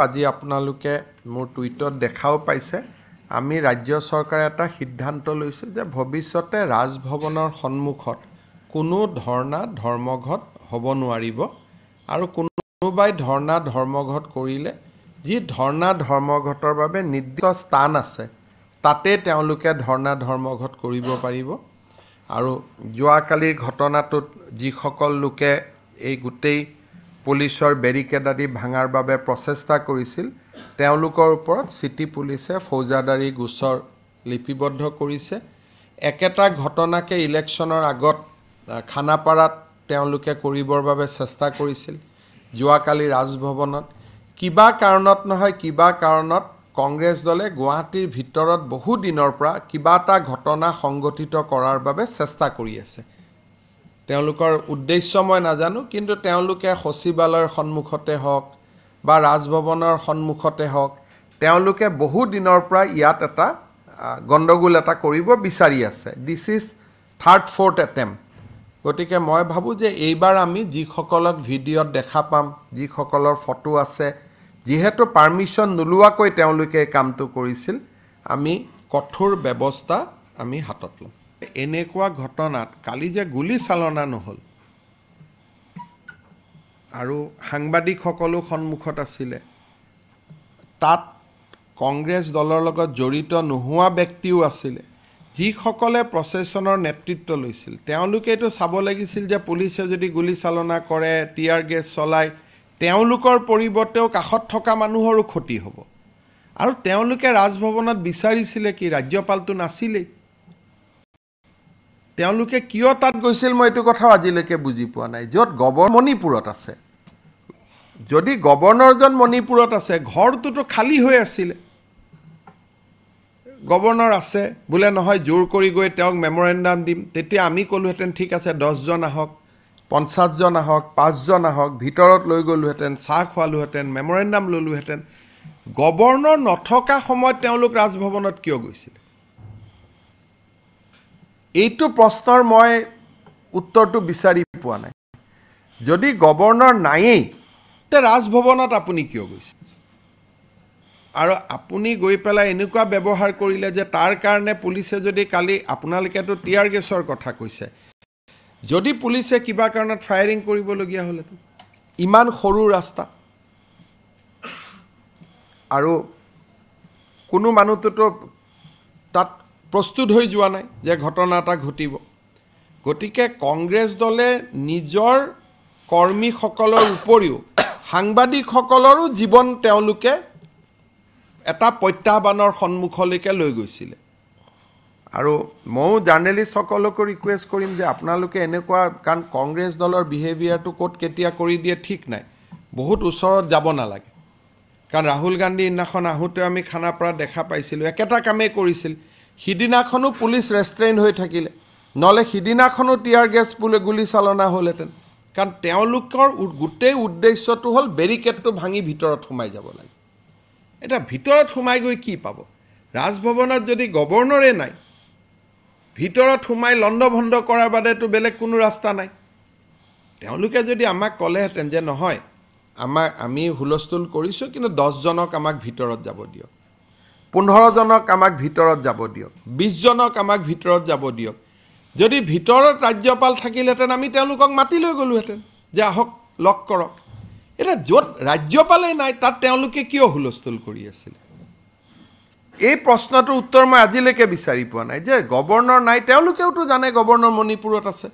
আজি আপোনালোকে মোৰ টুইটত দেখাও পাইছে আমি ৰাজ্য চৰকাৰে এটা সিদ্ধান্ত লৈছে যে ভৱিষ্যতে ৰাজভৱনৰ সন্মুখত কোনো ধৰ্ণা ধৰ্মঘট হ'ব নোৱাৰিব আৰু কোনোবাই ধৰ্ণা ধৰ্মঘট কৰিলে যি ধৰ্ণা ধৰ্মঘটৰ বাবে নিৰ্দিষ্ট স্থান আছে তাতে তেওঁলোকে ধৰ্ণা ধৰ্মঘট কৰিব পাৰিব আৰু যোৱাকালিৰ ঘটনাটোত যিসকল লোকে এই গোটেই পুলিচৰ বেৰিকেড আদি ভাঙাৰ বাবে প্ৰচেষ্টা কৰিছিল তেওঁলোকৰ ওপৰত সিটি পুলিচে ফৌজদাৰী গোচৰ লিপিবদ্ধ কৰিছে একেটা ঘটনাকে ইলেকশ্যনৰ আগত খানাপাৰাত তেওঁলোকে কৰিবৰ বাবে চেষ্টা কৰিছিল যোৱাকালি ৰাজভৱনত কিবা কাৰণত নহয় কিবা কাৰণত কংগ্ৰেছ দলে গুৱাহাটীৰ ভিতৰত বহু দিনৰ পৰা কিবা এটা ঘটনা সংগঠিত কৰাৰ বাবে চেষ্টা কৰি আছে তেওঁলোকৰ উদ্দেশ্য মই নাজানো কিন্তু তেওঁলোকে সচিবালয়ৰ সন্মুখতে হওক বা ৰাজভৱনৰ সন্মুখতে হওক তেওঁলোকে বহু দিনৰ পৰা ইয়াত এটা গণ্ডগোল এটা কৰিব বিচাৰি আছে this is third fourth attempt গতিকে মই ভাবো যে এইবাৰ আমি যিসকলক ভিডিঅ'ত দেখা পাম যিসকলৰ ফটো আছে যেহেতু পাৰমিশন নোলোৱাকৈ তেওঁলোকে কামটো কৰিছিল আমি কঠোৰ ব্যৱস্থা আমি হাতত লম এনেকুৱা ঘটনাত কালি যে গুলি চালনা নহল আৰু সাংবাদিকসকলো সন্মুখত আছিলে তাত কংগ্ৰেছ দলৰ লগত জড়িত নোহোৱা ব্যক্তিও আছিলে যিসকলে প্ৰচেছনৰ নেতৃত্ব লৈছিল তেওঁলোকে এটো চাব লাগিছিল যে পুলিচে যদি গুলি চালনা কৰে টিয়াৰ গেছ চলাই তেওঁলোকৰ পৰিৱৰ্তেও কাখত থকা মানুহৰো ক্ষতি হ'ব আৰু তেওঁলোকে ৰাজভৱনত বিচাৰিছিলে কি ৰাজ্যপালটো নাছিলে তেওঁলোকে কিয় তাত গৈছিল মই এটো কথা আজিলৈকে বুজি পোৱা নাই যত মণিপুৰত আছে যদি গভৰ্ণৰজন মণিপুৰত আছে ঘৰটোতো খালি হৈ আছিল গভৰ্ণৰ আছে বুলে নহয় জোৰ কৰি গৈ তেওঁক মেমৰেন্ডাম দিম তেতিয়া আমি কলোহেতেন ঠিক আছে 10 জন আহক 50 জন আহক 5 জন আহক ভিতৰত লৈ গলোহেতেন চাহ খোৱালোহেতেন মেমৰেন্ডাম ললোহেতেন গভৰ্ণৰ নথকা সময়ত তেওঁলোক ৰাজভৱনত কিয় গৈছিল এইটো প্ৰশ্নৰ মই উত্তৰটো বিচাৰি পোৱা নাই যদি গভৰ্ণৰ নাইয়ে তে ৰাজভৱনত আপুনি কিয় গৈছে আৰু আপুনি গৈ পেলাই এনেকুৱা ব্যৱহাৰ কৰিলে যে তাৰ কাৰণে পুলিচে যদি কালি আপোনালোকেতো টিয়াৰ গেছৰ কথা কৈছে যদি পুলিচে কিবা কাৰণত ফায়াৰিং কৰিবলগীয়া হলেতো ইমান সৰু ৰাস্তা আৰু কোনো মানুহটো তাত প্ৰস্তুত হৈ যোৱা নাই যে ঘটনা এটা ঘটিব গতিকে কংগ্ৰেছ দলে নিজৰ কৰ্মীসকলৰ উপৰিও সাংবাদিকসকলৰো জীৱন তেওঁলোকে এটা প্ৰত্যাহ্বানৰ সন্মুখলৈকে লৈ গৈছিল আৰু মই জাৰ্নেলিষ্টসকলক ৰিকুৱেষ্ট কৰিম যে আপোনালোকে এনেকুৱা কাৰণ কংগ্ৰেছ দলৰ বিহেভিয়াৰটো কোট কেতিয়া কৰি দিয়ে ঠিক নাই বহুত ওচৰত যাব নালাগে কাৰণ ৰাহুল গান্ধী ইনাখন আহোতে আমি খানাপাৰা দেখা পাইছিলো একেটা কামে কৰিছিল হিদিনাখনো পুলিচ ৰেষ্ট্ৰেইন হৈ থাকিলে নলে হিদিনাখনো টিয়াৰ গেছ পুলে গুলি চালনা হলহেতেন কাৰণ তেওঁলোকৰ গোটেই উদ্দেশ্যটো হল বেৰিকেডটো ভাঙি ভিতৰত সোমাই যাব লাগে এটা ভিতৰত সোমাই গৈ কি পাব ৰাজভৱনত যদি গভৰ্ণৰে নাই ভিতৰত সোমাই লণ্ডভণ্ড কৰাৰ বাদেতো বেলেগ কোনো ৰাস্তা নাই তেওঁলোকে যদি আমাক কলেহেতেন যে নহয় আমি হুলস্থুল কৰিছো কিন্তু 10 জনক আমাক ভিতৰত যাব দিয়ক 15 জনক আমাক ভিতৰত যাব দিয়ক 20 জনক আমাক ভিতৰত যাব দিয়ক যদি ভিতৰত ৰাজ্যপাল থাকিলেহেতেন আমি তেওঁলোকক মাতি লৈ গলোহেতেন যে আহক লক কৰক এটা যত ৰাজ্যপালে নাই তাত তেওঁলোকে কিয় হুলস্থুল কৰি আছিল এই প্ৰশ্নটোৰ উত্তৰ মই আজিলৈকে বিচাৰি পোৱা নাই যে গভৰ্ণৰ নাই তেওঁলোকেওতো জানে গভৰ্ণৰ মণিপুৰত আছে